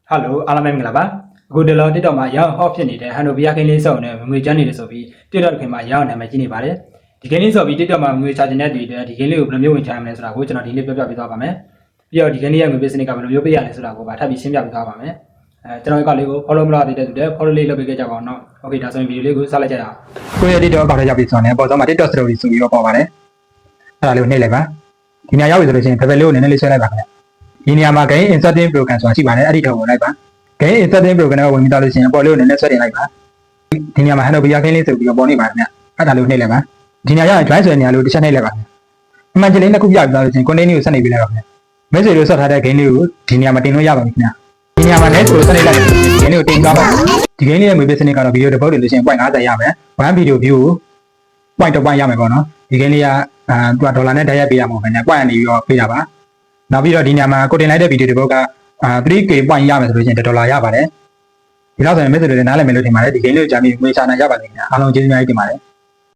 ဟယ်လိုအားလုံးပဲမင်္ဂလာပါအခုဒီလော TikTok မှာရောင်း off ဖြစ်နေတဲ့ Hanobia ခင်းလေးစုံနဲ့ငွေချမ်းနေတယ်ဆိုပြီး TikTok ခင်မှာရောင်းနာမည်ကြီးနေပါတယ်ဒီခင်းလေးဆိုပြီး TikTok မှာငွေချခြင်းတဲ့တွေဒီခင်းလေးကိုဘယ်လိုမျိုးဝင်ချရမလဲဆိုတာကိုကျွန်တော်ဒီနေ့ပြောပြပေးသွားပါမယ်ပြီးတော့ဒီခင်းလေးရဲ့ငွေပေးစနစ်ကဘယ်လိုမျိုးပေးရလဲဆိုတာကိုပါထပ်ပြီးရှင်းပြပေးသွားပါမယ်ကျွန်တော်ဒီကလေးကို follow မလုပ်သေးတဲ့သူတွေ follow လေးလုပ်ပေးကြပါအောင်နော် Okay ဒါဆိုရင်ဗီဒီယိုလေးကိုစလိုက်ကြရအောင်ကိုရဲ့ TikTok အကောင့်ထဲရောက်ပြီဆိုတော့ပေါ်တော့မှာ TikTok story ဆိုပြီးတော့ပေါ်ပါတယ်အဲ့ဒါလေးကိုနှိပ်လိုက်ပါဒီနေရာရောက်ပြီဆိုလို့ရှိရင်ဖယ်ဖယ်လေးကိုနည်းနည်းလေးဆွဲလိုက်ပါခင်ဗျဒီနေရာမှာ gain inserting program ဆိုတာရှိပါတယ်အဲ့ဒီတော့ဝင်လိုက်ပါ gain inserting program ကိုဝင်ပြီးတော့လို့ရှိရင်ပေါ်လေးကိုနည်းနည်းဆွဲတင်လိုက်ပါဒီနေရာမှာ Hanobia ခင်းလေးဆိုပြီးတော့ပေါ်နေပါခင်ဗျအဲ့ဒါလေးကိုနှိပ်လိုက်ပါဒီနေရာရောက်ရင် join ဆိုတဲ့နေရာလေးကိုတစ်ချက်နှိပ်လိုက်ပါခင်ဗျအမှန်ကျလေးနှစ်ခုပြပြီးတော့လို့ရှိရင် content ကိုဆက်နေပေးလိုက်ပါခင်ဗျ message ကိုဆက်ထားတဲ့ gain လေးကိုဒီနေရာမှာတင်လို့ရပါပြီခင်ဗျဒီနေရာမှာ next ကိုဆက်လိုက်လိုက်ဒီ gain လေးကိုတင်သွားပါဒီ gain လေးရဲ့ငွေပေးစနစ်ကတော့ video တစ်ပုတ်တွေလို့ရှိရင် 0.50 ရမယ် one video view ကို 0.1 ရမယ်ပေါ့နော်ဒီ gain လေးကသူကဒေါ်လာနဲ့တိုက်ရိုက်ပေးရမှာပဲနဲ့ point နေပြီးတော့ပေးတာပါနောက်ပြီးတော့ဒီနေရာမှာကိုတင်လိုက်တဲ့ video တစ်ပုတ်က3k point ရမယ်ဆိုလို့ရှိရင်$ရပါတယ်ဒီလောက်ဆိုရင် message တွေနားလည်မယ်လို့ထင်ပါတယ်ဒီ gain လေးကိုကြာပြီးငွေချနိုင်ရပါလိမ့်ခင်ဗျအားလုံးကျေးဇူးများကြီးတင်ပါတယ်